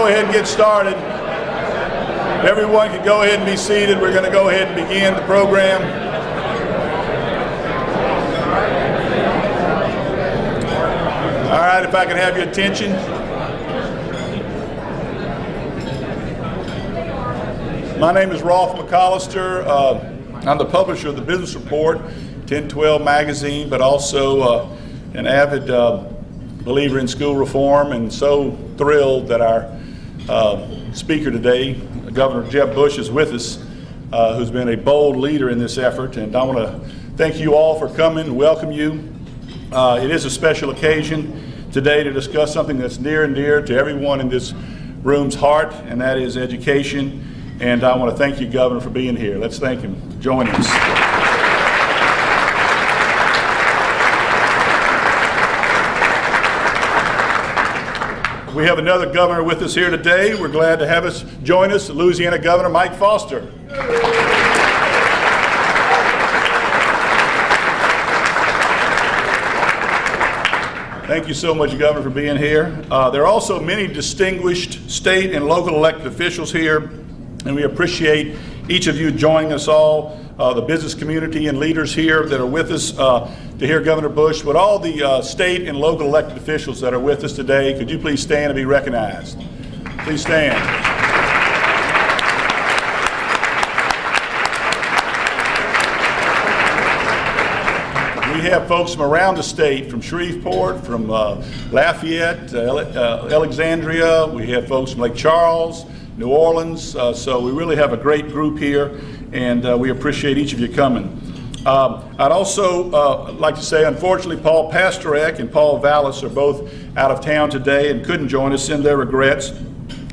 Go ahead and get started. Everyone can go ahead and be seated. We're going to go ahead and begin the program. All right, if I can have your attention. My name is Rolf McAllister. I'm the publisher of the Business Report, 1012 magazine, but also an avid believer in school reform, and so thrilled that our speaker today, Governor Jeb Bush, is with us, who's been a bold leader in this effort. And I want to thank you all for coming and welcome you. It is a special occasion today to discuss something that's near and dear to everyone in this room's heart, and that is education. And I want to thank you, Governor, for being here. Let's thank him for joining us. We have another governor with us here today. We're glad to have us join us, Louisiana Governor Mike Foster. Thank you so much, Governor, for being here. There are also many distinguished state and local elected officials here, and we appreciate each of you joining us all, the business community and leaders here that are with us to hear Governor Bush. But all the state and local elected officials that are with us today, could you please stand and be recognized? Please stand. We have folks from around the state, from Shreveport, from Lafayette, Alexandria. We have folks from Lake Charles, New Orleans, so we really have a great group here, and we appreciate each of you coming. I'd also like to say, unfortunately, Paul Pastorek and Paul Vallis are both out of town today and couldn't join us, send their regrets.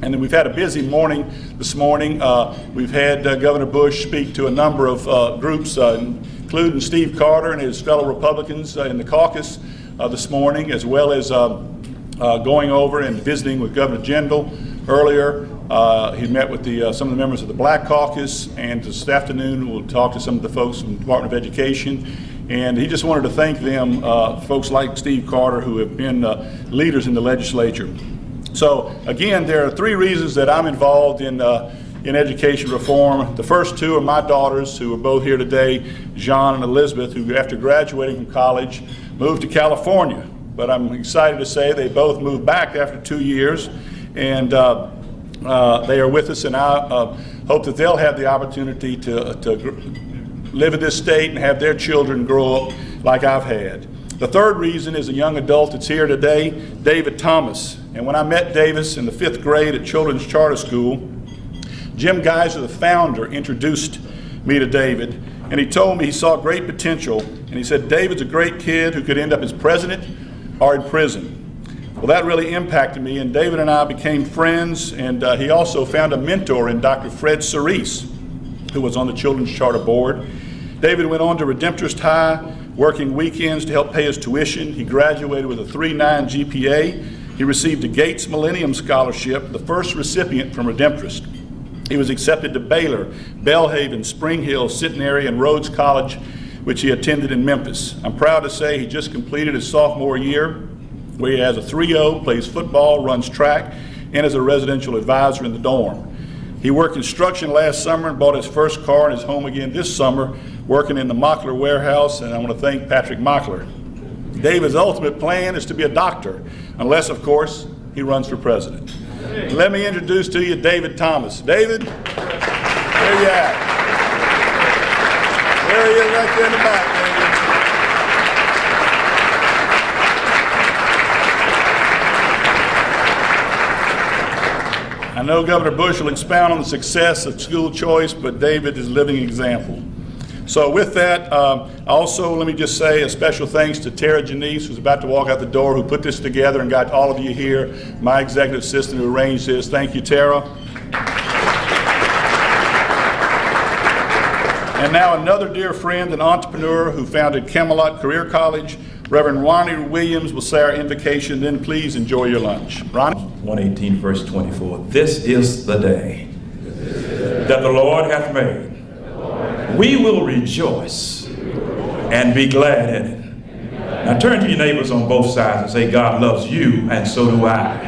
And then we've had a busy morning this morning. We've had Governor Bush speak to a number of groups, including Steve Carter and his fellow Republicans in the caucus this morning, as well as going over and visiting with Governor Jindal earlier. He met with some of the members of the Black Caucus, and this afternoon we'll talk to some of the folks from the Department of Education. And he just wanted to thank them, folks like Steve Carter, who have been leaders in the legislature. So again, there are three reasons that I'm involved in education reform. The first two are my daughters, who are both here today, Jean and Elizabeth, who after graduating from college moved to California. But I'm excited to say they both moved back after 2 years, and they are with us, and I hope that they'll have the opportunity to live in this state and have their children grow up like I've had. The third reason is a young adult that's here today, David Thomas. And when I met Davis in the 5th grade at Children's Charter School, Jim Geiser, the founder, introduced me to David, and he told me he saw great potential, and he said, David's a great kid who could end up as president or in prison. Well, that really impacted me, and David and I became friends, and he also found a mentor in Dr. Fred Cerise, who was on the Children's Charter Board. David went on to Redemptorist High, working weekends to help pay his tuition. He graduated with a 3.9 GPA. He received a Gates Millennium Scholarship, the first recipient from Redemptorist. He was accepted to Baylor, Belhaven, Spring Hill, Centenary, and Rhodes College, which he attended in Memphis. I'm proud to say he just completed his sophomore year, where he has a 3.0, plays football, runs track, and is a residential advisor in the dorm. He worked construction last summer and bought his first car and is home again this summer, working in the Mockler warehouse, and I want to thank Patrick Mockler. David's ultimate plan is to be a doctor, unless, of course, he runs for president. Let me introduce to you David Thomas. David, where you at? There he is right there in the back, David. I know Governor Bush will expound on the success of school choice, but David is a living example. So with that, also let me just say a special thanks to Tara Janice, who's about to walk out the door, who put this together and got all of you here, my executive assistant who arranged this. Thank you, Tara. And now another dear friend and entrepreneur who founded Camelot Career College, Reverend Ronnie Williams, will say our invocation, then please enjoy your lunch. Ronnie? 118 verse 24. This is the day that the Lord hath made. We will rejoice and be glad in it. Now turn to your neighbors on both sides and say, God loves you, and so do I.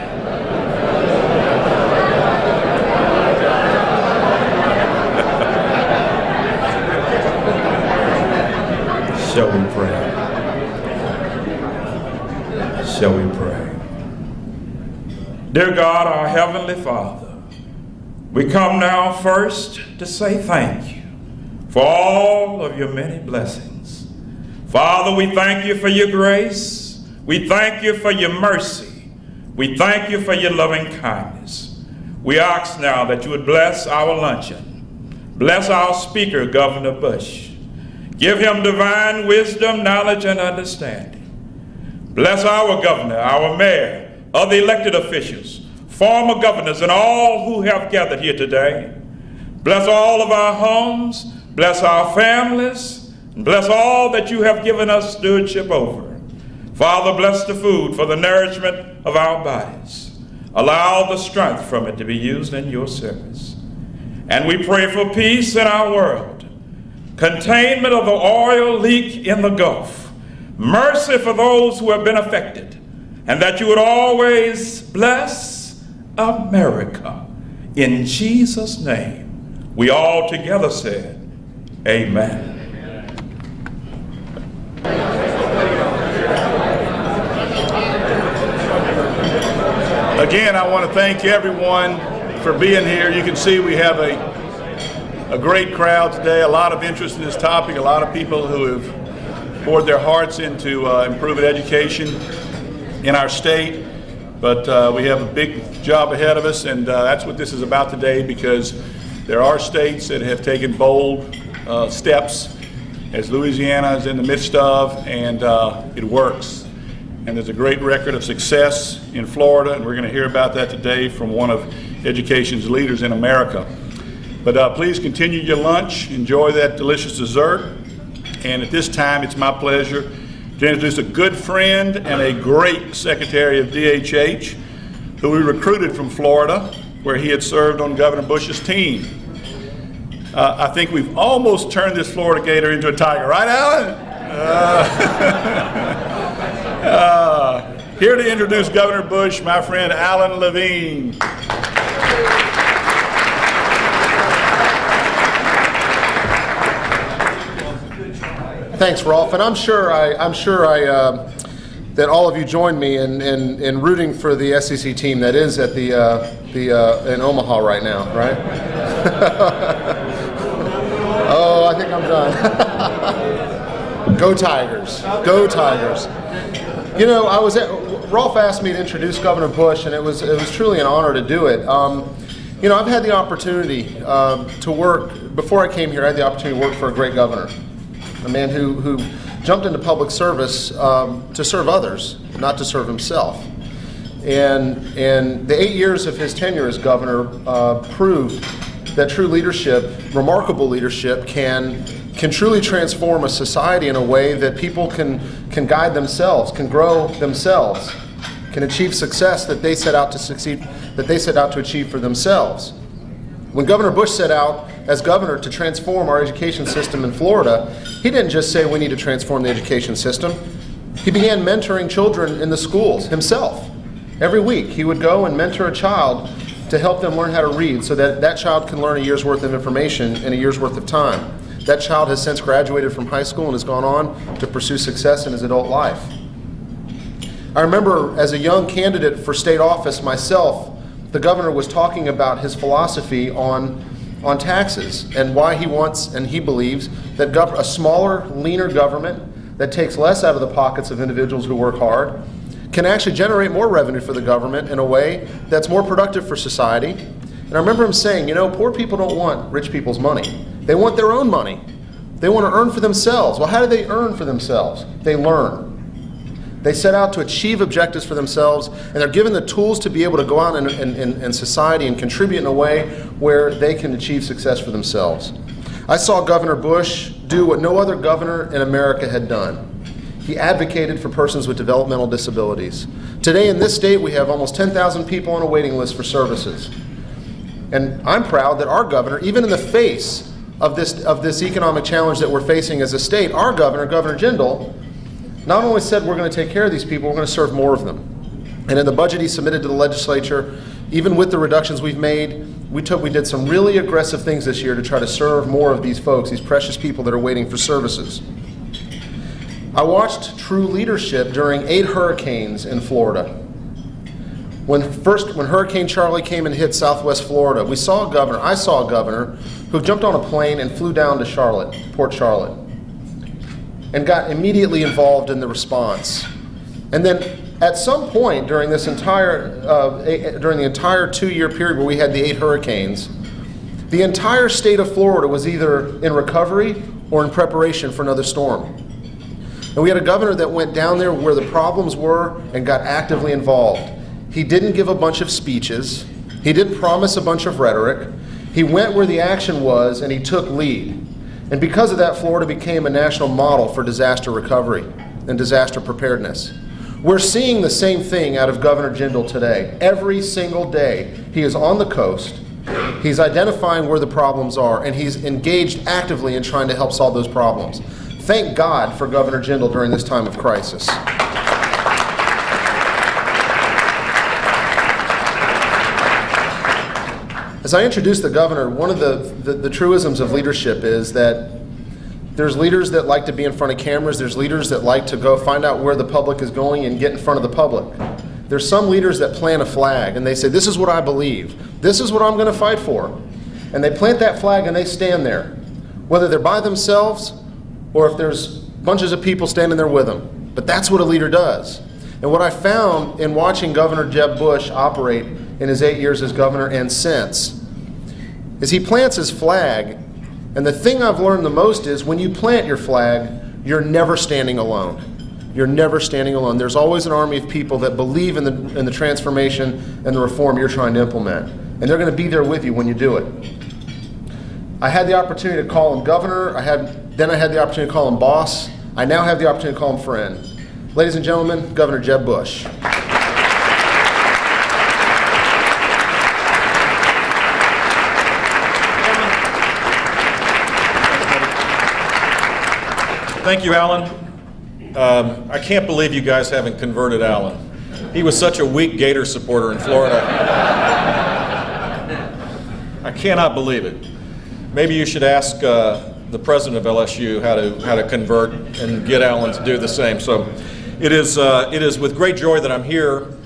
Dear God, our Heavenly Father, we come now first to say thank you for all of your many blessings. Father, we thank you for your grace. We thank you for your mercy. We thank you for your loving kindness. We ask now that you would bless our luncheon. Bless our speaker, Governor Bush. Give him divine wisdom, knowledge, and understanding. Bless our governor, our mayor, other elected officials, former governors, and all who have gathered here today. Bless all of our homes, bless our families, and bless all that you have given us stewardship over. Father, bless the food for the nourishment of our bodies. Allow the strength from it to be used in your service. And we pray for peace in our world, containment of the oil leak in the Gulf, mercy for those who have been affected, and that you would always bless America. In Jesus' name, we all together said, amen. Again, I want to thank everyone for being here. You can see we have a great crowd today, a lot of interest in this topic, a lot of people who have poured their hearts into improving education in our state. But we have a big job ahead of us, and that's what this is about today, because there are states that have taken bold steps, as Louisiana is in the midst of, and it works. And there's a great record of success in Florida, and we're going to hear about that today from one of education's leaders in America. But please continue your lunch, enjoy that delicious dessert, and at this time it's my pleasure to introduce a good friend and a great secretary of DHH who we recruited from Florida, where he had served on Governor Bush's team. I think we've almost turned this Florida Gator into a tiger, right, Alan? Here to introduce Governor Bush, my friend Alan Levine. Thanks, Rolf, and I'm sure that all of you joined me in rooting for the SEC team that is at in Omaha right now, right? Oh, I think I'm done. Go Tigers! Go Tigers! You know, Rolf asked me to introduce Governor Bush, and it was truly an honor to do it. You know, I've had the opportunity to work, before I came here, I had the opportunity to work for a great governor, a man who jumped into public service to serve others, not to serve himself. And the 8 years of his tenure as governor proved that true leadership, remarkable leadership, can truly transform a society in a way that people can guide themselves, can grow themselves, can achieve success that they set out to succeed, that they set out to achieve for themselves. When Governor Bush set out as governor to transform our education system in Florida, he didn't just say we need to transform the education system. He began mentoring children in the schools himself. Every week he would go and mentor a child to help them learn how to read so that that child can learn a year's worth of information in a year's worth of time. That child has since graduated from high school and has gone on to pursue success in his adult life. I remember as a young candidate for state office myself, the governor was talking about his philosophy on taxes and why he wants and he believes that a smaller, leaner government that takes less out of the pockets of individuals who work hard can actually generate more revenue for the government in a way that's more productive for society. And I remember him saying, you know, poor people don't want rich people's money. They want their own money. They want to earn for themselves. Well, how do they earn for themselves? They learn. They set out to achieve objectives for themselves, and they're given the tools to be able to go out in society and contribute in a way where they can achieve success for themselves. I saw Governor Bush do what no other governor in America had done. He advocated for persons with developmental disabilities. Today in this state, we have almost 10,000 people on a waiting list for services. And I'm proud that our governor, even in the face of this economic challenge that we're facing as a state, our governor, Governor Jindal, not only said we're going to take care of these people, we're going to serve more of them. And in the budget he submitted to the legislature, even with the reductions we've made, we did some really aggressive things this year to try to serve more of these folks, these precious people that are waiting for services. I watched true leadership during 8 hurricanes in Florida. When Hurricane Charlie came and hit Southwest Florida, I saw a governor who jumped on a plane and flew down to Port Charlotte, and got immediately involved in the response. And then at some point during the entire 2-year period where we had the 8 hurricanes, the entire state of Florida was either in recovery or in preparation for another storm. And we had a governor that went down there where the problems were and got actively involved. He didn't give a bunch of speeches. He didn't promise a bunch of rhetoric. He went where the action was and he took lead. And because of that, Florida became a national model for disaster recovery and disaster preparedness. We're seeing the same thing out of Governor Jindal today. Every single day, he is on the coast, he's identifying where the problems are, and he's engaged actively in trying to help solve those problems. Thank God for Governor Jindal during this time of crisis. As I introduce the governor, one of the truisms of leadership is that there's leaders that like to be in front of cameras. There's leaders that like to go find out where the public is going and get in front of the public. There's some leaders that plant a flag and they say, this is what I believe. This is what I'm going to fight for. And they plant that flag and they stand there, whether they're by themselves or if there's bunches of people standing there with them. But that's what a leader does. And what I found in watching Governor Jeb Bush operate in his 8 years as governor and since is he plants his flag, and the thing I've learned the most is when you plant your flag, you're never standing alone. You're never standing alone. There's always an army of people that believe in the transformation and the reform you're trying to implement, and they're going to be there with you when you do it. I had the opportunity to call him governor. Then I had the opportunity to call him boss. I now have the opportunity to call him friend. Ladies and gentlemen, Governor Jeb Bush. Thank you, Alan. I can't believe you guys haven't converted Alan. He was such a weak Gator supporter in Florida. I cannot believe it. Maybe you should ask the president of LSU how to convert and get Alan to do the same. So it is with great joy that I'm here.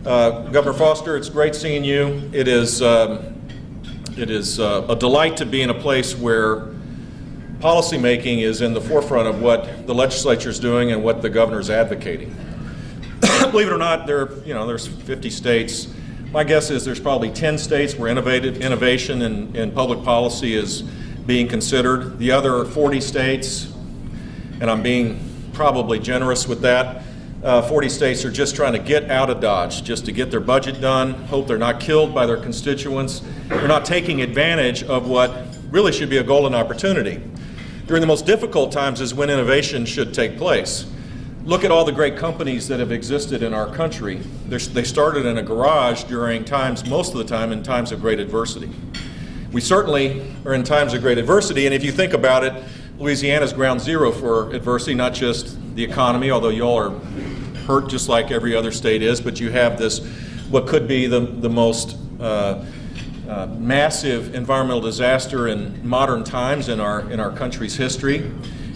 Governor Foster, it's great seeing you. It is a delight to be in a place where policymaking is in the forefront of what the legislature is doing and what the governor is advocating. Believe it or not, there's 50 states. My guess is there's probably 10 states where innovation in public policy is being considered. The other 40 states, and I'm being probably generous with that, 40 states are just trying to get out of Dodge, just to get their budget done, hope they're not killed by their constituents. They're not taking advantage of what really should be a golden opportunity. During the most difficult times is when innovation should take place. Look at all the great companies that have existed in our country. They started in a garage during times, most of the time, in times of great adversity. We certainly are in times of great adversity, and if you think about it, Louisiana's ground zero for adversity, not just the economy, although y'all are hurt just like every other state is, but you have this, what could be the most massive environmental disaster in modern times in our country's history.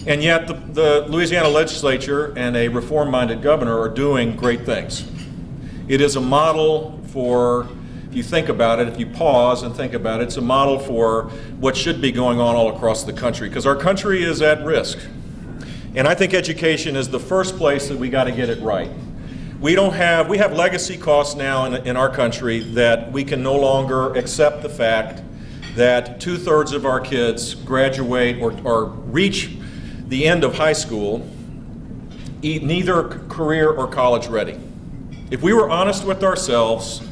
And yet the Louisiana legislature and a reform-minded governor are doing great things. It is a model for, if you think about it, if you pause and think about it, it's a model for what should be going on all across the country, because our country is at risk. And I think education is the first place that we got to get it right. We have legacy costs now in our country that we can no longer accept the fact that 2/3 of our kids graduate or reach the end of high school neither career or college ready. If we were honest with ourselves,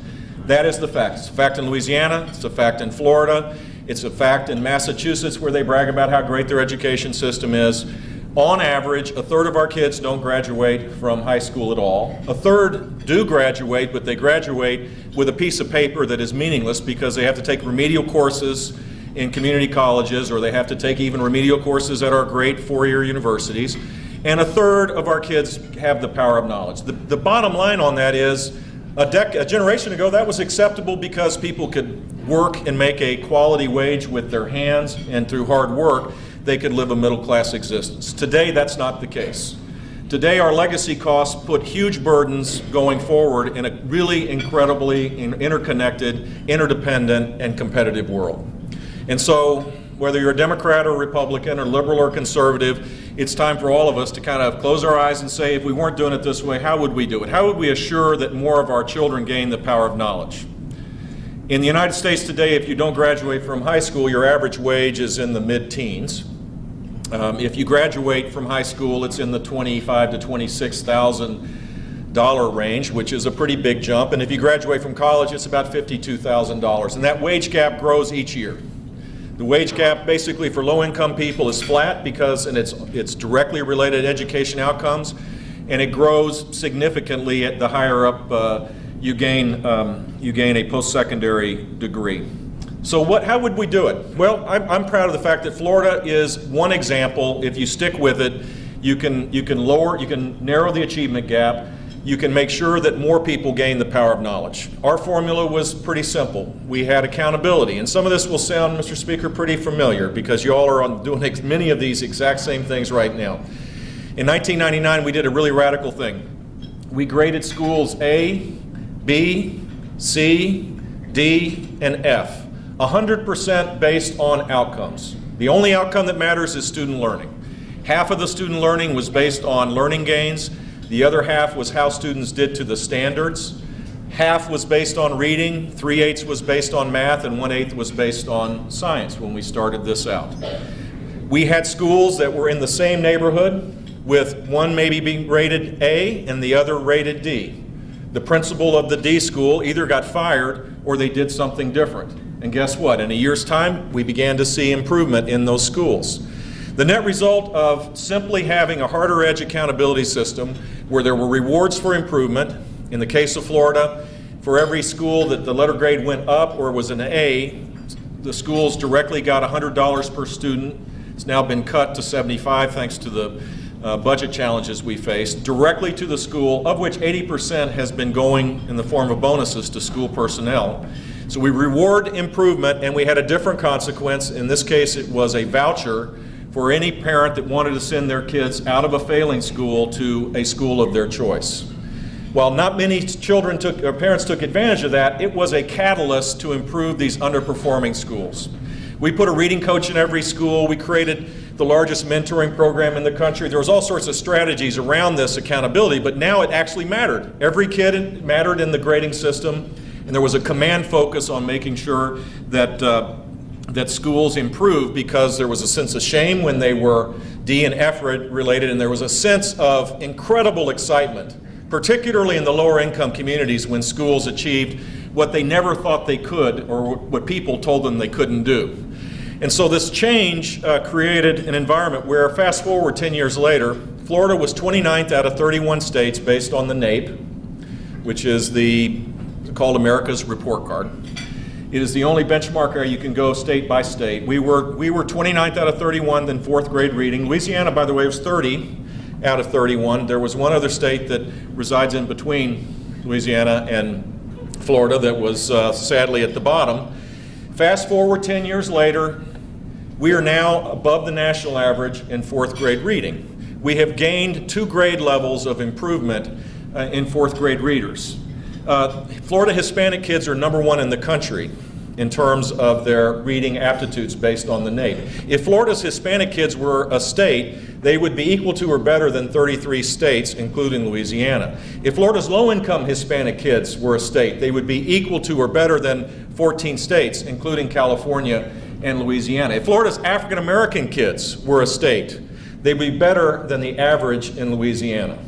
that is the fact. It's a fact in Louisiana, it's a fact in Florida, it's a fact in Massachusetts where they brag about how great their education system is. On average, 1/3 of our kids don't graduate from high school at all. 1/3 do graduate, but they graduate with a piece of paper that is meaningless because they have to take remedial courses in community colleges, or they have to take even remedial courses at our great four-year universities. And 1/3 of our kids have the power of knowledge. The bottom line on that is, a generation ago, that was acceptable because people could work and make a quality wage with their hands, and through hard work, they could live a middle-class existence. Today, that's not the case. Today, our legacy costs put huge burdens going forward in a really incredibly interconnected, interdependent, and competitive world. And so, whether you're a Democrat or Republican or liberal or conservative, it's time for all of us to kind of close our eyes and say, if we weren't doing it this way, how would we do it? How would we assure that more of our children gain the power of knowledge? In the United States today, if you don't graduate from high school, your average wage is in the mid-teens. If you graduate from high school, it's in the $25,000 to $26,000 range, which is a pretty big jump. And if you graduate from college, it's about $52,000. And that wage gap grows each year. The wage gap basically for low-income people is flat because it's directly related to education outcomes, and it grows significantly at the higher up you gain a post-secondary degree. So how would we do it? Well, I'm proud of the fact that Florida is one example. If you stick with it, you can narrow the achievement gap. You can make sure that more people gain the power of knowledge. Our formula was pretty simple. We had accountability, and some of this will sound, Mr. Speaker, pretty familiar because you all are doing many of these exact same things right now. In 1999, we did a really radical thing. We graded schools A, B, C, D, and F, 100% based on outcomes. The only outcome that matters is student learning. Half of the student learning was based on learning gains. The other half was how students did to the standards. Half was based on reading, 3/8 was based on math, and 1/8 was based on science when we started this out. We had schools that were in the same neighborhood with one maybe being rated A and the other rated D. The principal of the D school either got fired or they did something different. And guess what? In a year's time, we began to see improvement in those schools. The net result of simply having a harder edge accountability system where there were rewards for improvement, in the case of Florida, for every school that the letter grade went up or was an A, the schools directly got $100 per student. It's now been cut to $75 thanks to the budget challenges we faced, directly to the school, of which 80% has been going in the form of bonuses to school personnel. So we reward improvement, and we had a different consequence. In this case, it was a voucher for any parent that wanted to send their kids out of a failing school to a school of their choice. While not many parents took advantage of that, it was a catalyst to improve these underperforming schools. We put a reading coach in every school. We created the largest mentoring program in the country. There was all sorts of strategies around this accountability, but now it actually mattered. Every kid mattered in the grading system, and there was a command focus on making sure that schools improved because there was a sense of shame when they were D and F related, and there was a sense of incredible excitement, particularly in the lower income communities when schools achieved what they never thought they could or what people told them they couldn't do. And so this change created an environment where, fast forward 10 years later, Florida was 29th out of 31 states based on the NAEP, which is called America's Report Card. It is the only benchmark where you can go state by state. We were 29th out of 31 in fourth grade reading. Louisiana, by the way, was 30 out of 31. There was one other state that resides in between Louisiana and Florida that was sadly at the bottom. Fast forward 10 years later, we are now above the national average in fourth grade reading. We have gained 2 grade levels of improvement in fourth grade readers. Florida Hispanic kids are #1 in the country in terms of their reading aptitudes based on the NAEP. If Florida's Hispanic kids were a state, they would be equal to or better than 33 states, including Louisiana. If Florida's low-income Hispanic kids were a state, they would be equal to or better than 14 states, including California and Louisiana. If Florida's African-American kids were a state, they'd be better than the average in Louisiana.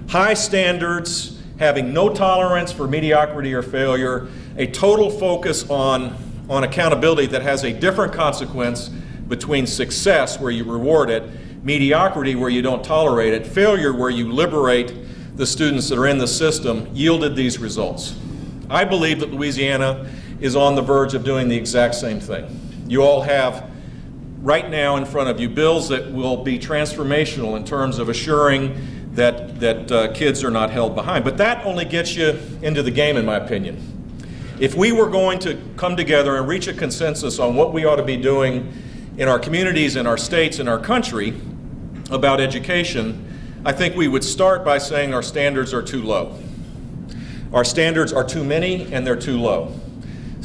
High standards, having no tolerance for mediocrity or failure, a total focus on accountability that has a different consequence between success, where you reward it, mediocrity, where you don't tolerate it, failure, where you liberate the students that are in the system, yielded these results. I believe that Louisiana is on the verge of doing the exact same thing. You all have right now in front of you bills that will be transformational in terms of assuring that kids are not held behind. But that only gets you into the game, in my opinion. If we were going to come together and reach a consensus on what we ought to be doing in our communities, in our states, in our country about education, I think we would start by saying our standards are too low. Our standards are too many and they're too low.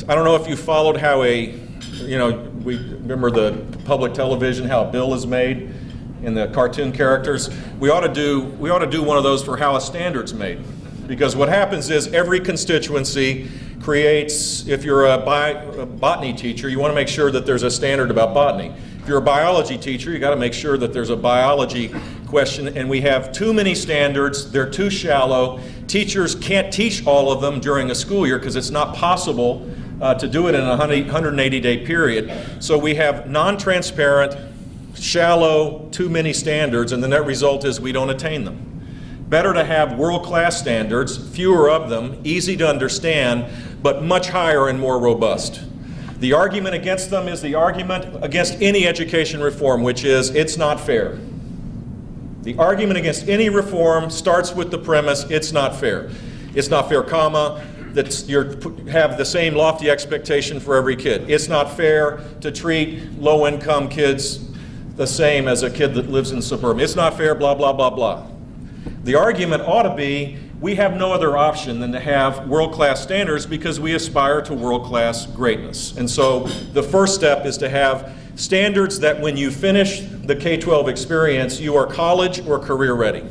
I don't know if you followed how we remember the public television, how a bill is made in the cartoon characters. We ought to do one of those for how a standard's made. Because what happens is every constituency creates, if you're a botany teacher, you want to make sure that there's a standard about botany. If you're a biology teacher, you got to make sure that there's a biology question, and we have too many standards, they're too shallow. Teachers can't teach all of them during a school year because it's not possible to do it in a 180-day period. So we have non-transparent, shallow, too many standards, and the net result is we don't attain them. Better to have world-class standards, fewer of them, easy to understand, but much higher and more robust. The argument against them is the argument against any education reform, which is it's not fair. The argument against any reform starts with the premise it's not fair. It's not fair, comma, that you have the same lofty expectation for every kid. It's not fair to treat low-income kids the same as a kid that lives in suburban. It's not fair, blah, blah, blah, blah. The argument ought to be we have no other option than to have world-class standards because we aspire to world-class greatness. And so the first step is to have standards that when you finish the K-12 experience, you are college or career ready.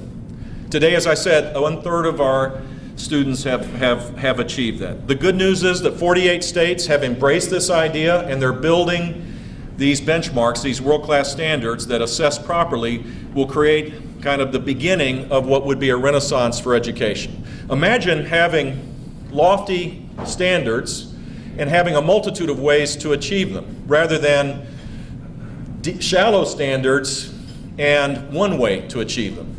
Today, as I said, 1/3 of our students have achieved that. The good news is that 48 states have embraced this idea and they're building these benchmarks, these world-class standards that assessed properly will create kind of the beginning of what would be a renaissance for education. Imagine having lofty standards and having a multitude of ways to achieve them, rather than shallow standards and one way to achieve them.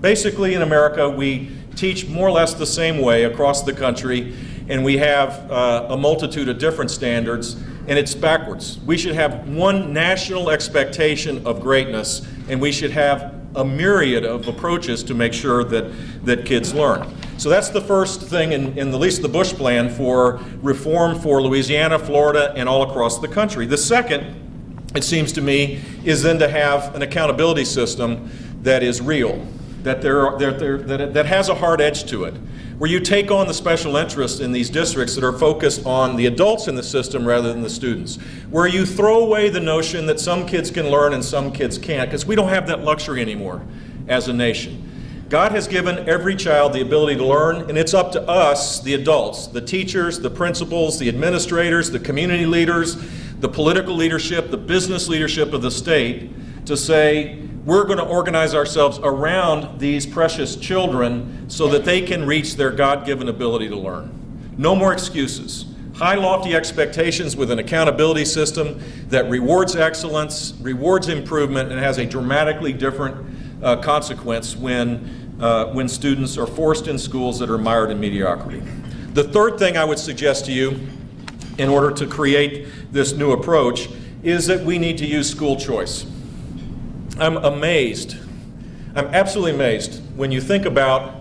Basically, in America, we teach more or less the same way across the country, and we have a multitude of different standards, and it's backwards. We should have one national expectation of greatness, and we should have a myriad of approaches to make sure that kids learn. So that's the first thing in at least the Bush plan for reform for Louisiana, Florida, and all across the country. The second, it seems to me, is then to have an accountability system that is real, that has a hard edge to it, where you take on the special interests in these districts that are focused on the adults in the system rather than the students, where you throw away the notion that some kids can learn and some kids can't, because we don't have that luxury anymore as a nation. God has given every child the ability to learn, and it's up to us, the adults, the teachers, the principals, the administrators, the community leaders, the political leadership, the business leadership of the state, to say, we're going to organize ourselves around these precious children so that they can reach their God-given ability to learn. No more excuses. High, lofty expectations with an accountability system that rewards excellence, rewards improvement, and has a dramatically different consequence when students are forced in schools that are mired in mediocrity. The third thing I would suggest to you in order to create this new approach is that we need to use school choice. I'm amazed, I'm absolutely amazed when you think about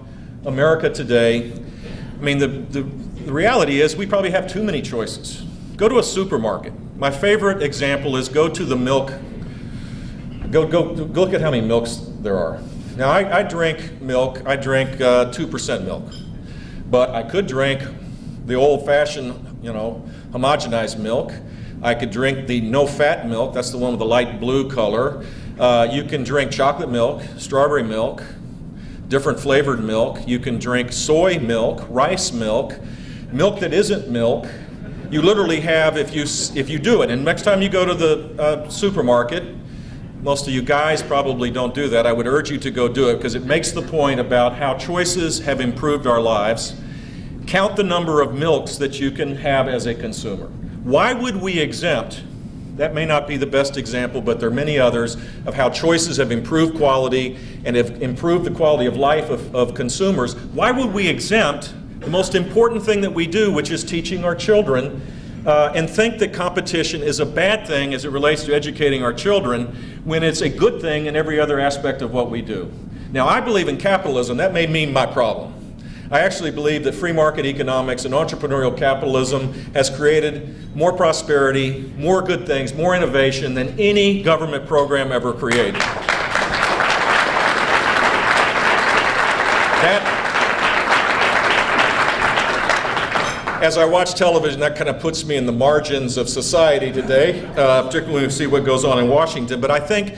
America today. I mean, the reality is we probably have too many choices. Go to a supermarket. My favorite example is go to the milk. Go look at how many milks there are. Now, I drink milk. I drink 2% milk. But I could drink the old-fashioned, homogenized milk. I could drink the no-fat milk. That's the one with the light blue color. You can drink chocolate milk, strawberry milk, different flavored milk. You can drink soy milk, rice milk, milk that isn't milk. You literally have, if you do it, and next time you go to the supermarket, most of you guys probably don't do that. I would urge you to go do it because it makes the point about how choices have improved our lives. Count the number of milks that you can have as a consumer. Why would we exempt? That may not be the best example, but there are many others of how choices have improved quality and have improved the quality of life of consumers. Why would we exempt the most important thing that we do, which is teaching our children, and think that competition is a bad thing as it relates to educating our children when it's a good thing in every other aspect of what we do? Now, I believe in capitalism. That may mean my problem. I actually believe that free market economics and entrepreneurial capitalism has created more prosperity, more good things, more innovation than any government program ever created. As I watch television, that kind of puts me in the margins of society today, particularly when we see what goes on in Washington. But I think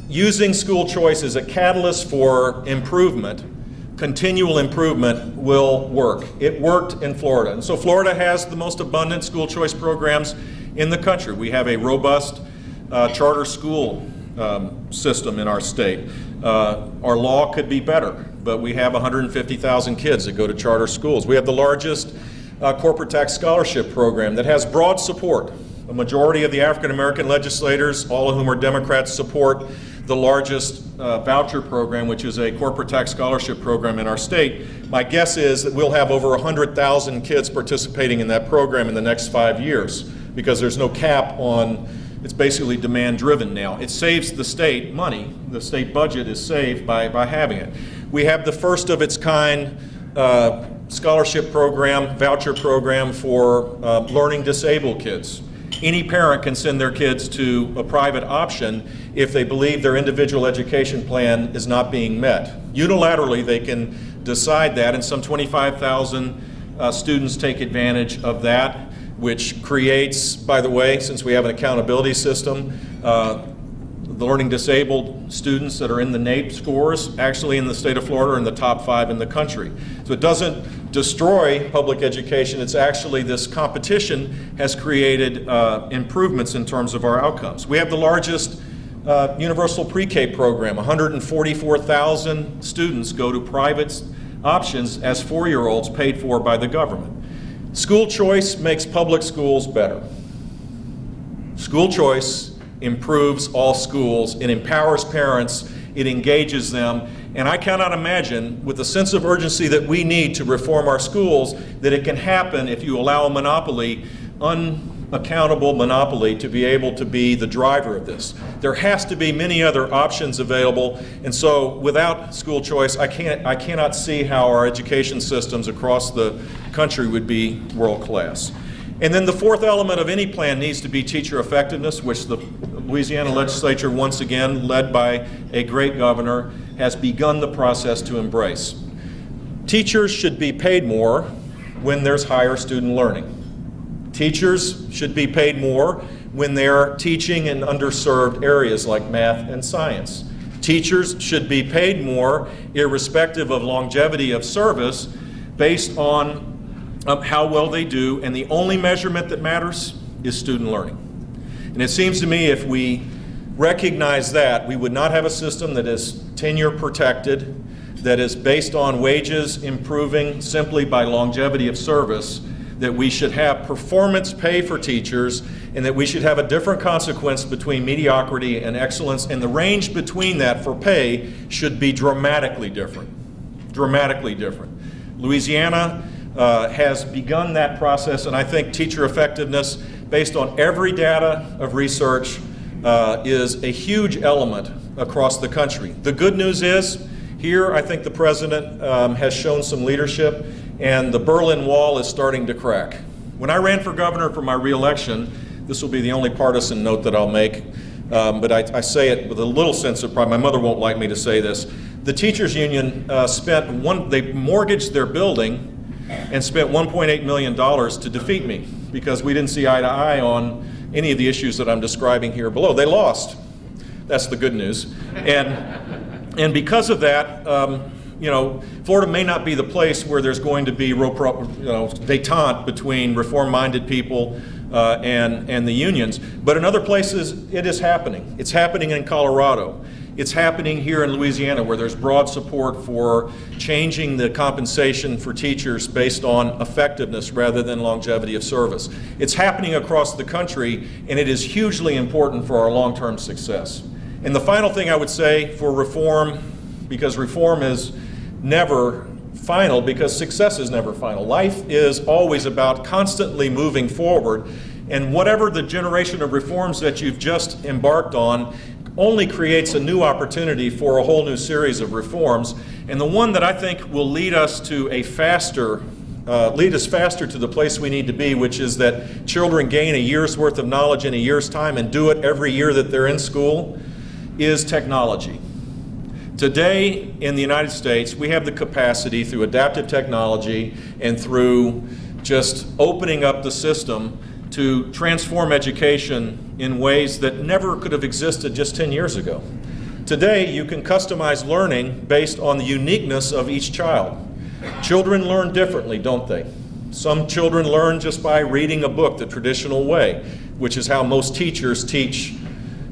using school choice as a catalyst for improvement, continual improvement, will work. It worked in Florida. And so Florida has the most abundant school choice programs in the country. We have a robust charter school system in our state. Our law could be better, but we have 150,000 kids that go to charter schools. We have the largest corporate tax scholarship program that has broad support. A majority of the African American legislators, all of whom are Democrats, support the largest voucher program, which is a corporate tax scholarship program in our state. My guess is that we'll have over 100,000 kids participating in that program in the next 5 years, because there's no cap on, it's basically demand driven now. It saves the state money. The state budget is saved by having it. We have the first of its kind scholarship program, voucher program for learning disabled kids. Any parent can send their kids to a private option if they believe their individual education plan is not being met. Unilaterally, they can decide that, and some 25,000 students take advantage of that, which creates, by the way, since we have an accountability system, the learning disabled students that are in the NAEP scores, actually in the state of Florida, are in the top 5 in the country. So it doesn't destroy public education. It's actually, this competition has created improvements in terms of our outcomes. We have the largest universal pre-K program. 144,000 students go to private options as 4-year-olds paid for by the government. School choice makes public schools better. School choice improves all schools. It empowers parents. It engages them. And I cannot imagine, with the sense of urgency that we need to reform our schools, that it can happen if you allow a monopoly, unaccountable monopoly, to be able to be the driver of this. There has to be many other options available. And so without school choice, I cannot see how our education systems across the country would be world class. And then the fourth element of any plan needs to be teacher effectiveness, which the Louisiana legislature, once again, led by a great governor, has begun the process to embrace. Teachers should be paid more when there's higher student learning. Teachers should be paid more when they're teaching in underserved areas like math and science. Teachers should be paid more irrespective of longevity of service based on how well they do, and the only measurement that matters is student learning. And it seems to me if we recognize that, we would not have a system that is tenure protected, that is based on wages improving simply by longevity of service, that we should have performance pay for teachers, and that we should have a different consequence between mediocrity and excellence, and the range between that for pay should be dramatically different. Dramatically different. Louisiana has begun that process, and I think teacher effectiveness, based on every data of research, is a huge element across the country. The good news is, here I think the president has shown some leadership, and the Berlin Wall is starting to crack. When I ran for governor for my reelection, this will be the only partisan note that I'll make, but I say it with a little sense of pride. My mother won't like me to say this. The teachers union they mortgaged their building and spent $1.8 million to defeat me because we didn't see eye to eye on any of the issues that I'm describing here below. They lost. That's the good news. And because of that, Florida may not be the place where there's going to be détente between reform-minded people and the unions. But in other places, it is happening. It's happening in Colorado. It's happening here in Louisiana, where there's broad support for changing the compensation for teachers based on effectiveness rather than longevity of service. It's happening across the country, and it is hugely important for our long-term success. And the final thing I would say for reform, because reform is never final, because success is never final. Life is always about constantly moving forward, and whatever the generation of reforms that you've just embarked on only creates a new opportunity for a whole new series of reforms. And the one that I think will lead us to faster to the place we need to be, which is that children gain a year's worth of knowledge in a year's time and do it every year that they're in school, is technology. Today in the United States, we have the capacity through adaptive technology and through just opening up the system to transform education in ways that never could have existed just 10 years ago. Today, you can customize learning based on the uniqueness of each child. Children learn differently, don't they? Some children learn just by reading a book the traditional way, which is how most teachers teach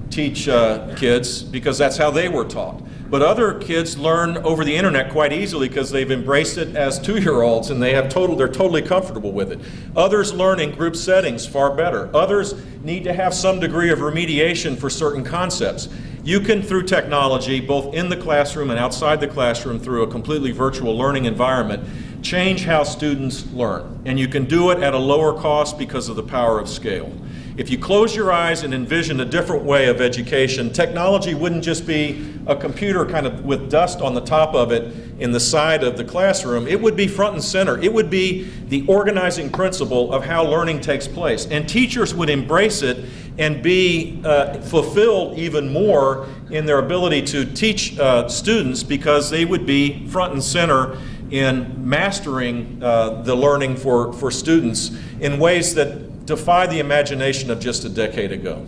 kids, because that's how they were taught. But other kids learn over the internet quite easily because they've embraced it as 2-year-olds and they're totally comfortable with it. Others learn in group settings far better. Others need to have some degree of remediation for certain concepts. You can, through technology, both in the classroom and outside the classroom through a completely virtual learning environment, change how students learn. And you can do it at a lower cost because of the power of scale. If you close your eyes and envision a different way of education, technology wouldn't just be a computer kind of with dust on the top of it in the side of the classroom. It would be front and center. It would be the organizing principle of how learning takes place. And teachers would embrace it and be fulfilled even more in their ability to teach students, because they would be front and center in mastering the learning for students in ways that defy the imagination of just a decade ago.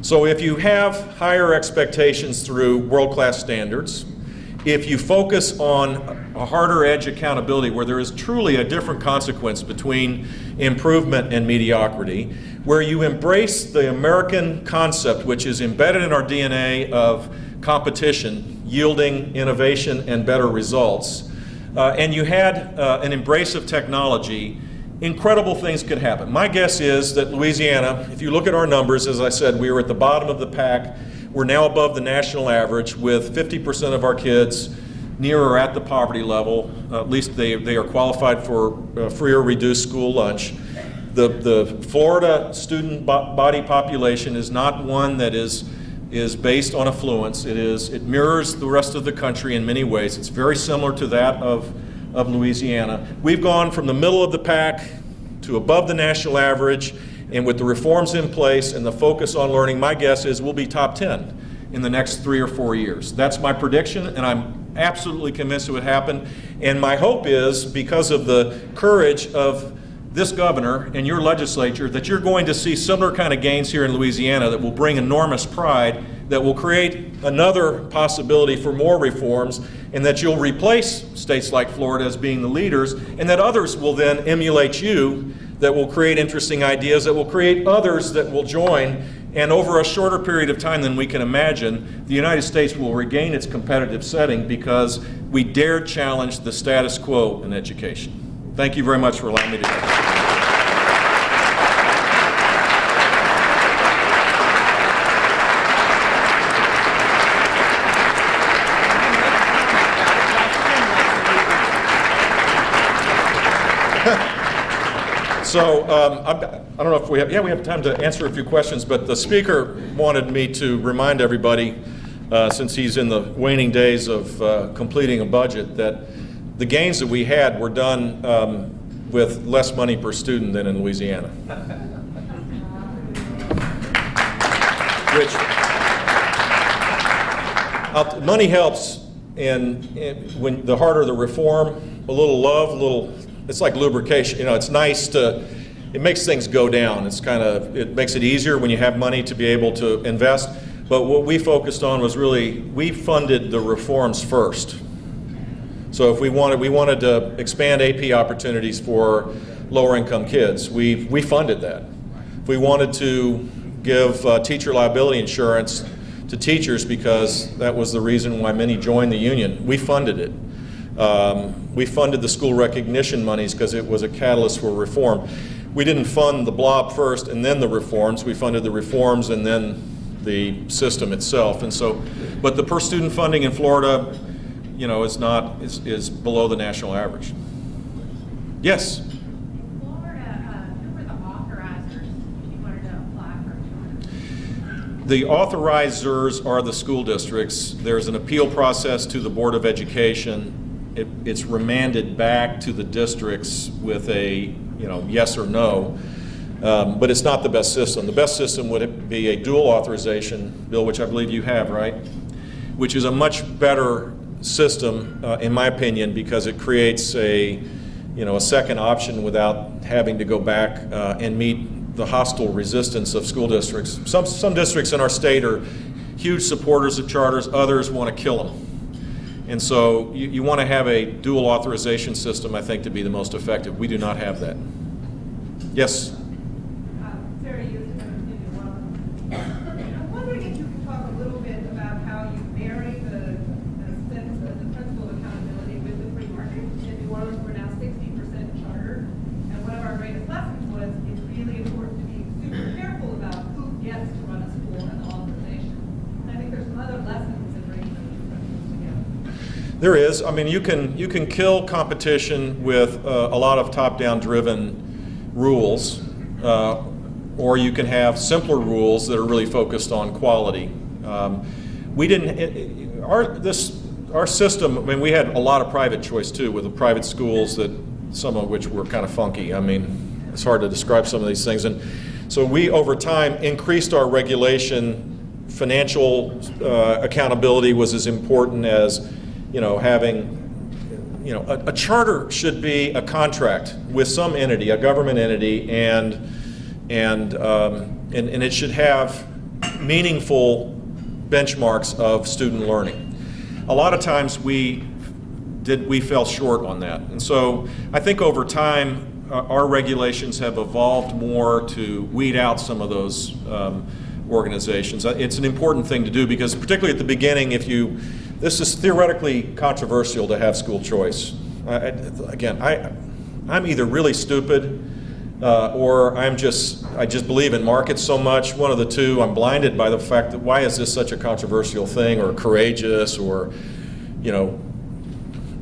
So if you have higher expectations through world-class standards, if you focus on a harder edge accountability where there is truly a different consequence between improvement and mediocrity, where you embrace the American concept, which is embedded in our DNA of competition, yielding innovation and better results, and you had an embrace of technology, incredible things could happen. My guess is that Louisiana, if you look at our numbers, as I said, we were at the bottom of the pack. We're now above the national average with 50% of our kids near or at the poverty level. At least they are qualified for free or reduced school lunch. The Florida student body population is not one that is based on affluence. It mirrors the rest of the country in many ways. It's very similar to that of Louisiana. We've gone from the middle of the pack to above the national average, and with the reforms in place and the focus on learning, my guess is we'll be top 10 in the next 3 or 4 years. That's my prediction, and I'm absolutely convinced it would happen. And my hope is, because of the courage of this governor and your legislature, that you're going to see similar kind of gains here in Louisiana that will bring enormous pride, that will create another possibility for more reforms, and that you'll replace states like Florida as being the leaders, and that others will then emulate you, that will create interesting ideas, that will create others that will join, and over a shorter period of time than we can imagine, the United States will regain its competitive setting because we dared challenge the status quo in education. Thank you very much for allowing me to do that. So I don't know if we have time to answer a few questions, but the speaker wanted me to remind everybody, since he's in the waning days of completing a budget, that the gains that we had were done with less money per student than in Louisiana. Which, money helps, and when the harder the reform, a little love, it's like lubrication. You know, it's nice it makes things go down. It makes it easier when you have money to be able to invest. But what we focused on was really, we funded the reforms first. So if we wanted to expand AP opportunities for lower income kids, we funded that. If we wanted to give teacher liability insurance to teachers, because that was the reason why many joined the union, we funded it. We funded the school recognition monies because it was a catalyst for reform. We didn't fund the blob first and then the reforms. We funded the reforms and then the system itself. And so, but the per student funding in Florida, you know, is below the national average. Yes. In Florida, who were the authorizers if you wanted to apply for a charter? The authorizers are the school districts. There's an appeal process to the Board of Education. It's remanded back to the districts with a yes or no, but it's not the best system. The best system would be a dual authorization bill, which I believe you have, right? Which is a much better system, in my opinion, because it creates a second option without having to go back and meet the hostile resistance of school districts. Some districts in our state are huge supporters of charters, others want to kill them. And so you want to have a dual authorization system, I think, to be the most effective. We do not have that. Yes? Sarah, I'm wondering if you could talk a little bit about how you marry the sense of the principle of accountability with the free market. In New Orleans, we're now 60% charter, and one of our greatest lessons was it's really important to be super careful about who gets to run a school and the authorization. And I think there's some other lessons in bringing those two principles together. There is. I mean, you can kill competition with a lot of top-down driven rules, or you can have simpler rules that are really focused on quality. We didn't. Our system. I mean, we had a lot of private choice too, with the private schools that some of which were kind of funky. I mean, it's hard to describe some of these things, and so we over time increased our regulation. Financial accountability was as important as having. A charter should be a contract with some entity, a government entity, and it should have meaningful benchmarks of student learning. A lot of times we fell short on that, and so I think over time our regulations have evolved more to weed out some of those organizations. It's an important thing to do because particularly at the beginning, this is theoretically controversial to have school choice. I'm either really stupid or I just believe in markets so much. One of the two. I'm blinded by the fact that why is this such a controversial thing, or courageous, or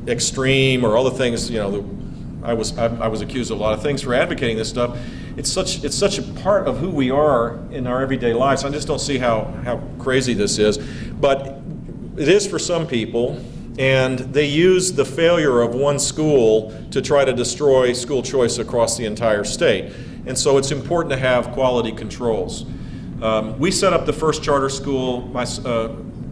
extreme, or other things. I was accused of a lot of things for advocating this stuff. It's such a part of who we are in our everyday lives. I just don't see how crazy this is, but. It is for some people, and they use the failure of one school to try to destroy school choice across the entire state. And so it's important to have quality controls. We set up the first charter school.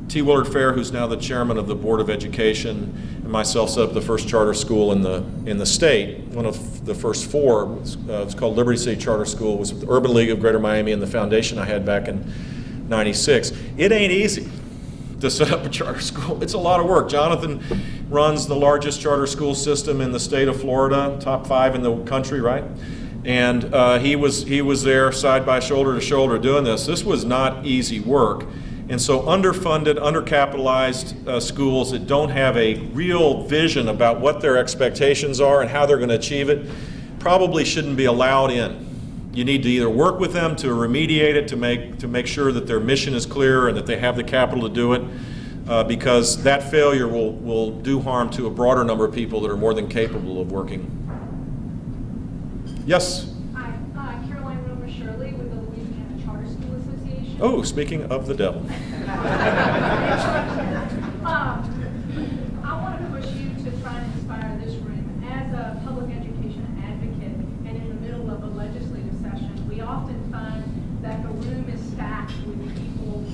T. Willard Fair, who's now the chairman of the Board of Education, and myself set up the first charter school in the state. One of the first four was called Liberty City Charter School. It was with the Urban League of Greater Miami and the foundation I had back in '96. It ain't easy to set up a charter school. It's a lot of work. Jonathan runs the largest charter school system in the state of Florida, top 5 in the country, right? And he was there side by shoulder to shoulder doing this. This was not easy work. And so underfunded, undercapitalized schools that don't have a real vision about what their expectations are and how they're going to achieve it probably shouldn't be allowed in. You need to either work with them to remediate it, to make sure that their mission is clear and that they have the capital to do it, because that failure will do harm to a broader number of people that are more than capable of working. Yes? Hi, Caroline Romer Shirley with the Louisiana Charter School Association. Oh, speaking of the devil. I want to push you to try and inspire this room. As a public education advocate and in the middle of a legislative session, we often find that the room is stacked with people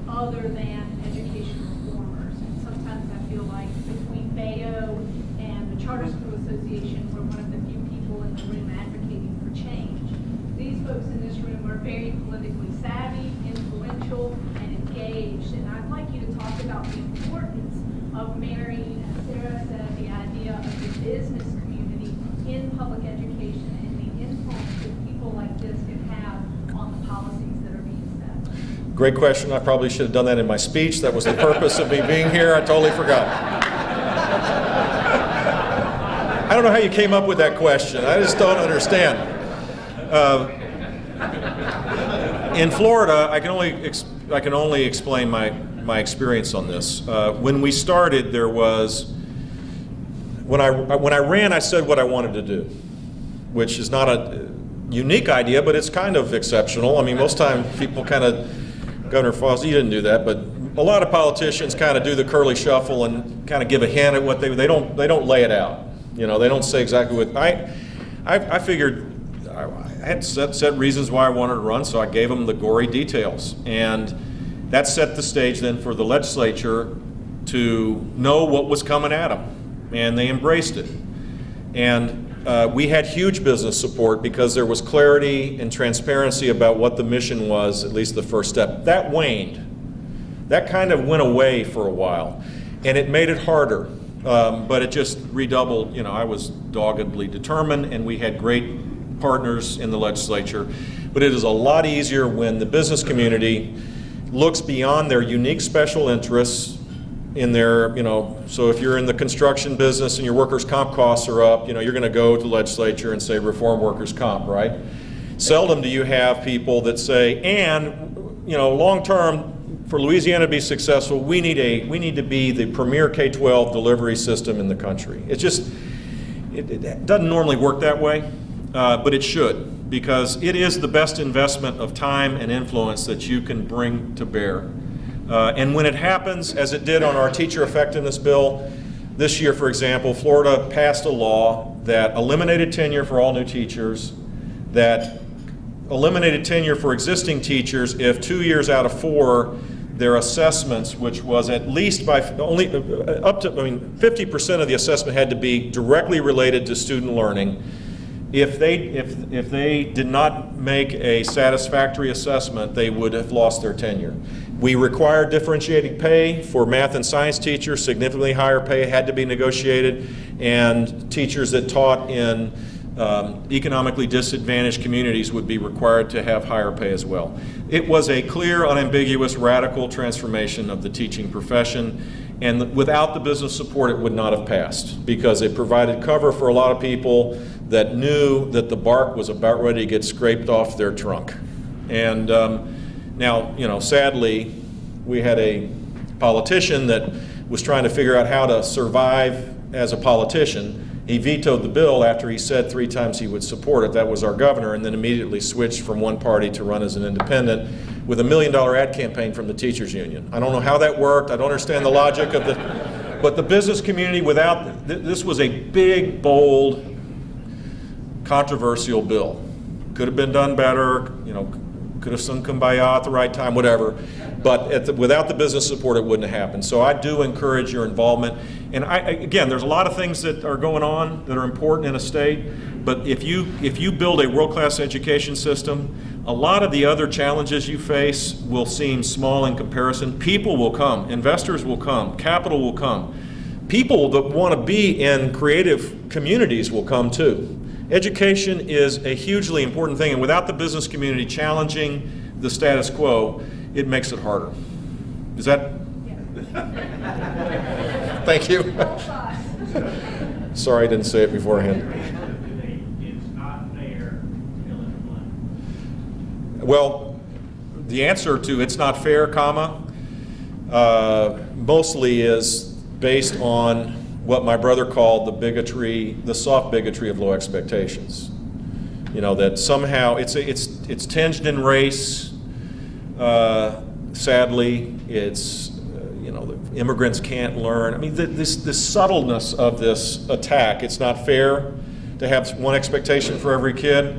other than education reformers. And sometimes I feel like between BAO and the Charter School Association, we're one of the few people in the room advocating for change. These folks in this room are very politically savvy, influential, and engaged. And I'd like you to talk about the importance of marrying, as Sarah said, the idea of the business community in public education and the influence that people like this can have on the policies that are being set. Great question. I probably should have done that in my speech. That was the purpose of me being here. I totally forgot. I don't know how you came up with that question. I just don't understand. In Florida, I can only explain my experience on this. When we started, there was when I ran, I said what I wanted to do, which is not a unique idea, but it's kind of exceptional. I mean, most time people kind of, Governor Foss, you didn't do that, but a lot of politicians kind of do the curly shuffle and kind of give a hint at what they don't lay it out. They don't say exactly what I figured. I had set reasons why I wanted to run, so I gave them the gory details, and that set the stage then for the legislature to know what was coming at them, and they embraced it. And we had huge business support because there was clarity and transparency about what the mission was, at least the first step. That waned. That kind of went away for a while, and it made it harder, but it just redoubled. I was doggedly determined, and we had great partners in the legislature. But it is a lot easier when the business community looks beyond their unique special interests in their, so if you're in the construction business and your workers' comp costs are up, you're going to go to the legislature and say reform workers' comp, right? Seldom do you have people that say, and, long term, for Louisiana to be successful, we need to be the premier K-12 delivery system in the country. It doesn't normally work that way, but it should, because it is the best investment of time and influence that you can bring to bear. And when it happens, as it did on our teacher effectiveness bill, this year, for example, Florida passed a law that eliminated tenure for all new teachers, that eliminated tenure for existing teachers if 2 years out of 4 their assessments, which was at least by only up to 50% of the assessment had to be directly related to student learning. If they did not make a satisfactory assessment, they would have lost their tenure. We required differentiated pay for math and science teachers. Significantly higher pay had to be negotiated, and teachers that taught in economically disadvantaged communities would be required to have higher pay as well. It was a clear, unambiguous, radical transformation of the teaching profession, and without the business support it would not have passed, because it provided cover for a lot of people that knew that the bark was about ready to get scraped off their trunk. And now, sadly, we had a politician that was trying to figure out how to survive as a politician. He vetoed the bill after he said 3 times he would support it. That was our governor, and then immediately switched from one party to run as an independent with $1 million ad campaign from the teachers union. I don't know how that worked. I don't understand the logic of but the business community this was a big, bold, controversial bill. Could have been done better, could have sung Kumbaya at the right time, whatever. But without the business support, it wouldn't have happened. So I do encourage your involvement. And again, there's a lot of things that are going on that are important in a state. But if you build a world-class education system, a lot of the other challenges you face will seem small in comparison. People will come, investors will come, capital will come. People that want to be in creative communities will come too. Education is a hugely important thing, and without the business community challenging the status quo, it makes it harder. Is that? Yeah. Thank you. Sorry I didn't say it beforehand. It's not fair, fill in the blank. Well, the answer to it's not fair, mostly is based on what my brother called the soft bigotry of low expectations. That somehow it's tinged in race. Sadly, it's the immigrants can't learn. This subtleness of this attack. It's not fair to have one expectation for every kid.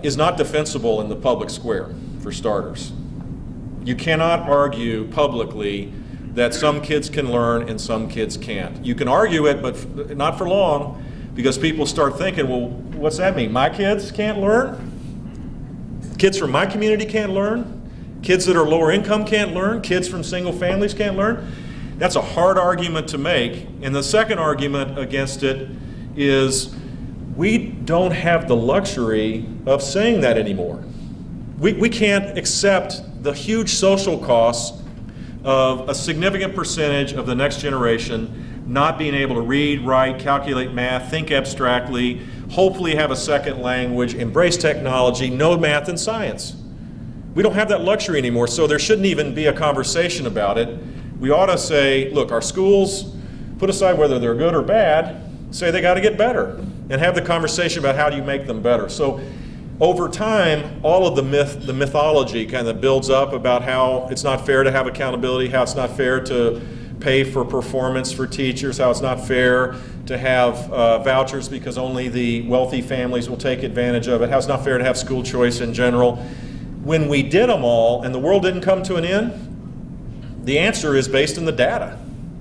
Is not defensible in the public square, for starters. You cannot argue publicly that some kids can learn and some kids can't. You can argue it, but not for long, because people start thinking, well, what's that mean? My kids can't learn? Kids from my community can't learn? Kids that are lower income can't learn? Kids from single families can't learn? That's a hard argument to make. And the second argument against it is we don't have the luxury of saying that anymore. We can't accept the huge social costs of a significant percentage of the next generation not being able to read, write, calculate math, think abstractly, hopefully have a second language, embrace technology, know math and science. We don't have that luxury anymore, so there shouldn't even be a conversation about it. We ought to say, look, our schools, put aside whether they're good or bad, say they got to get better, and have the conversation about how do you make them better. So over time, all of the mythology kind of builds up about how it's not fair to have accountability, how it's not fair to pay for performance for teachers, how it's not fair to have vouchers because only the wealthy families will take advantage of it, how it's not fair to have school choice in general. When we did them all and the world didn't come to an end, the answer is based in the data.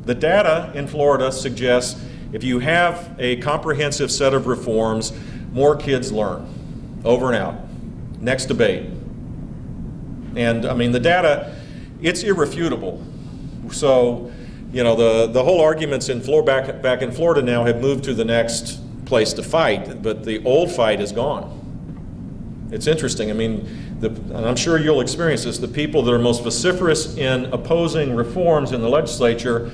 The data in Florida suggests if you have a comprehensive set of reforms, more kids learn. Over and out. Next debate. And I mean, the data, it's irrefutable. So, you know, the whole arguments in Florida, back in Florida now have moved to the next place to fight, but the old fight is gone. It's interesting. I mean, and I'm sure you'll experience this, the people that are most vociferous in opposing reforms in the legislature,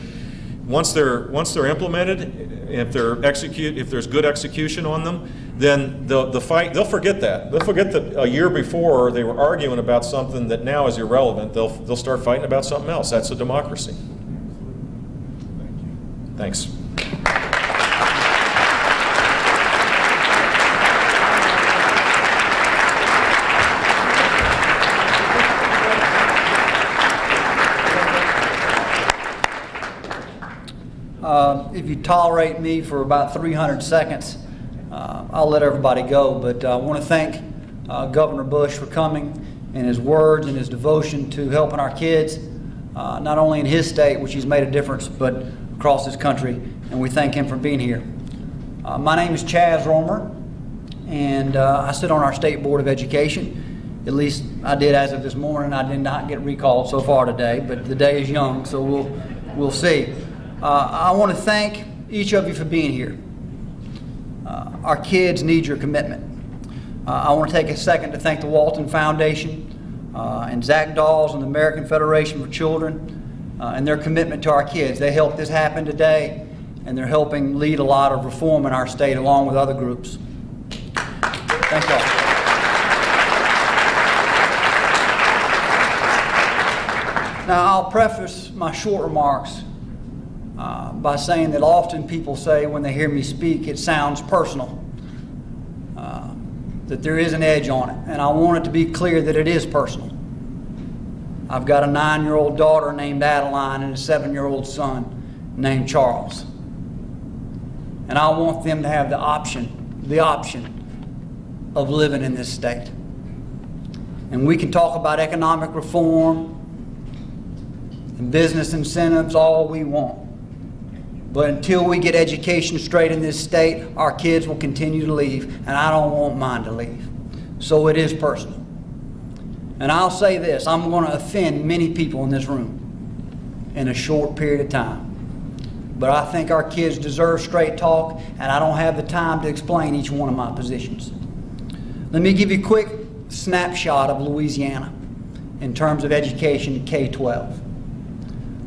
once they're implemented, if there's good execution on them, then they'll forget that. They'll forget that a year before they were arguing about something that now is irrelevant. They'll start fighting about something else. That's a democracy. Thanks. If you tolerate me for about 300 seconds, I'll let everybody go. But I want to thank Governor Bush for coming and his words and his devotion to helping our kids, not only in his state, which he's made a difference, but across this country. And we thank him for being here. My name is Chaz Romer, and I sit on our State Board of Education. At least I did as of this morning. I did not get recalled so far today, but the day is young, so we'll see. I want to thank each of you for being here. Our kids need your commitment. I want to take a second to thank the Walton Foundation and Zach Dawes and the American Federation for Children and their commitment to our kids. They helped this happen today, and they're helping lead a lot of reform in our state along with other groups. Thank you all. Now, I'll preface my short remarks by saying that often people say when they hear me speak, it sounds personal, that there is an edge on it. And I want it to be clear that it is personal. I've got a 9-year-old daughter named Adeline and a 7-year-old son named Charles. And I want them to have the option of living in this state. And we can talk about economic reform and business incentives all we want. But until we get education straight in this state, our kids will continue to leave, and I don't want mine to leave. So it is personal. And I'll say this, I'm going to offend many people in this room in a short period of time. But I think our kids deserve straight talk, and I don't have the time to explain each one of my positions. Let me give you a quick snapshot of Louisiana in terms of education K-12.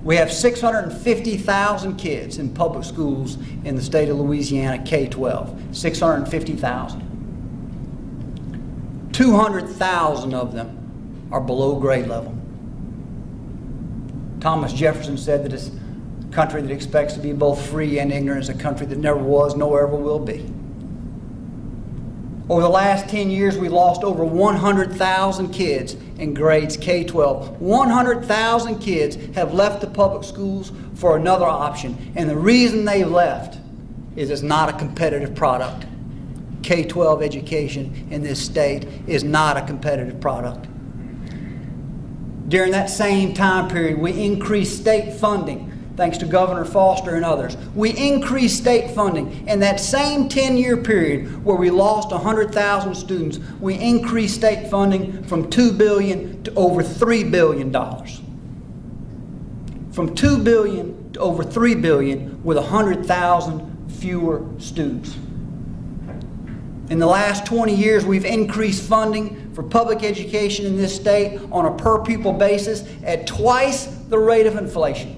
We have 650,000 kids in public schools in the state of Louisiana, K-12, 650,000. 200,000 of them are below grade level. Thomas Jefferson said that a country that expects to be both free and ignorant is a country that never was, nor ever will be. Over the last 10 years, we lost over 100,000 kids in grades K-12. 100,000 kids have left the public schools for another option. And the reason they left is it's not a competitive product. K-12 education in this state is not a competitive product. During that same time period, we increased state funding, thanks to Governor Foster and others. We increased state funding. In that same 10-year period where we lost 100,000 students, we increased state funding from $2 billion to over $3 billion. From $2 billion to over $3 billion with 100,000 fewer students. In the last 20 years, we've increased funding for public education in this state on a per pupil basis at twice the rate of inflation.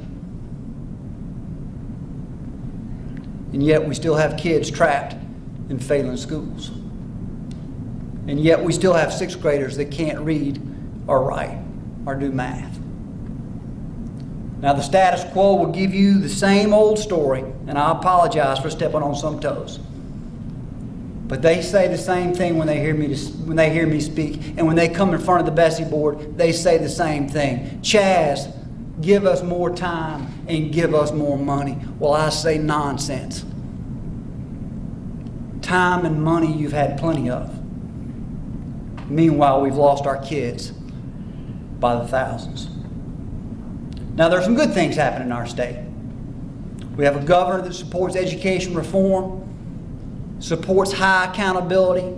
And yet we still have kids trapped in failing schools. And yet we still have 6th graders that can't read or write or do math. Now the status quo will give you the same old story, and I apologize for stepping on some toes. But they say the same thing when they hear me speak, and when they come in front of the Bessie board, they say the same thing. Chaz, give us more time and give us more money. Well, I say nonsense. Time and money you've had plenty of. Meanwhile, we've lost our kids by the thousands. Now, there's some good things happening in our state. We have a governor that supports education reform, supports high accountability,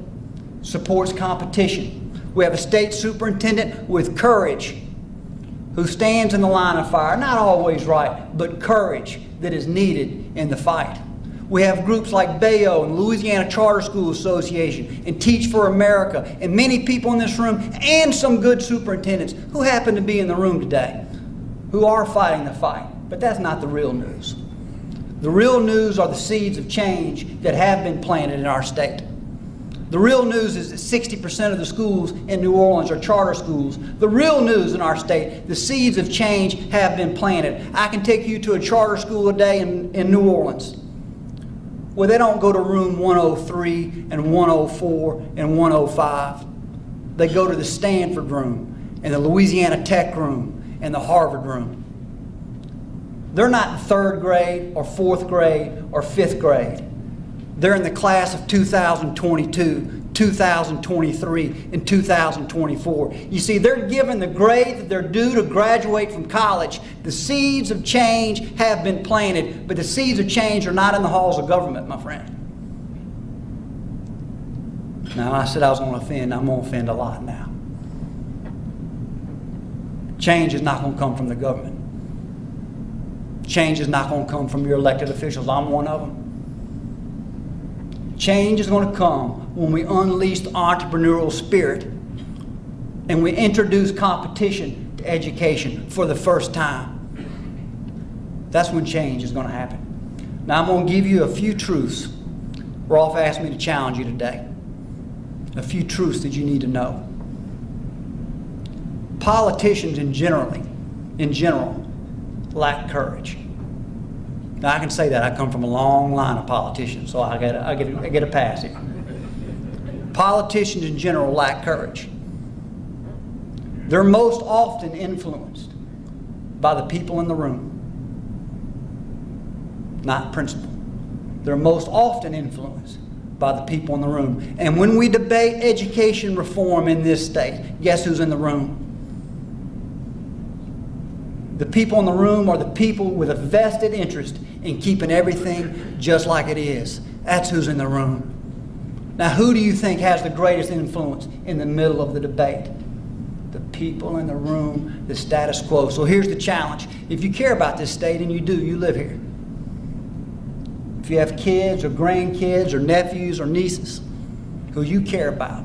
supports competition. We have a state superintendent with courage who stands in the line of fire, not always right, but courage that is needed in the fight. We have groups like BAYO and Louisiana Charter School Association and Teach for America and many people in this room and some good superintendents who happen to be in the room today who are fighting the fight. But that's not the real news. The real news are the seeds of change that have been planted in our state. The real news is that 60% of the schools in New Orleans are charter schools. The real news in our state, the seeds of change have been planted. I can take you to a charter school today in New Orleans where they don't go to room 103 and 104 and 105. They go to the Stanford room and the Louisiana Tech room and the Harvard room. They're not in 3rd grade or 4th grade or 5th grade. They're in the class of 2022, 2023, and 2024. You see, they're given the grade that they're due to graduate from college. The seeds of change have been planted, but the seeds of change are not in the halls of government, my friend. Now, I said I was going to offend. I'm going to offend a lot now. Change is not going to come from the government. Change is not going to come from your elected officials. I'm one of them. Change is going to come when we unleash the entrepreneurial spirit and we introduce competition to education for the first time. That's when change is going to happen. Now I'm going to give you a few truths. Rolf asked me to challenge you today. A few truths that you need to know. Politicians in general, lack courage. Now I can say that. I come from a long line of politicians, so I get a pass here. Politicians in general lack courage. They're most often influenced by the people in the room, not principle. They're most often influenced by the people in the room. And when we debate education reform in this state, guess who's in the room? The people in the room are the people with a vested interest in keeping everything just like it is. That's who's in the room. Now, who do you think has the greatest influence in the middle of the debate? The people in the room, the status quo. So here's the challenge. If you care about this state, and you do, you live here. If you have kids or grandkids or nephews or nieces who you care about,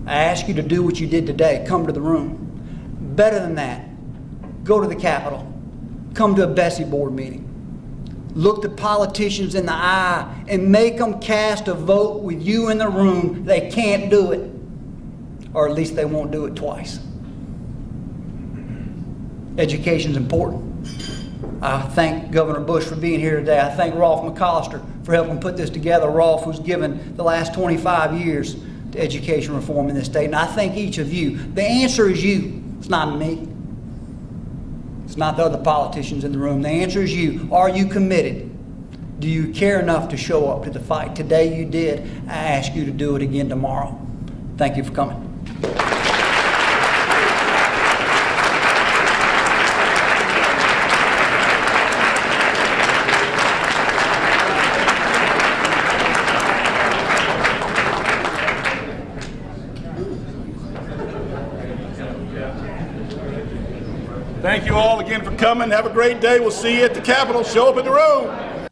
I ask you to do what you did today. Come to the room. Better than that, go to the Capitol. Come to a Bessie board meeting. Look the politicians in the eye and make them cast a vote with you in the room. They can't do it. Or at least they won't do it twice. Education's important. I thank Governor Bush for being here today. I thank Rolf McCollister for helping put this together. Rolf was given the last 25 years to education reform in this state. And I thank each of you. The answer is you. It's not me. It's not the other politicians in the room. The answer is you. Are you committed? Do you care enough to show up to the fight? Today you did. I ask you to do it again tomorrow. Thank you for coming. Thank you all again for coming. Have a great day. We'll see you at the Capitol. Show up in the room.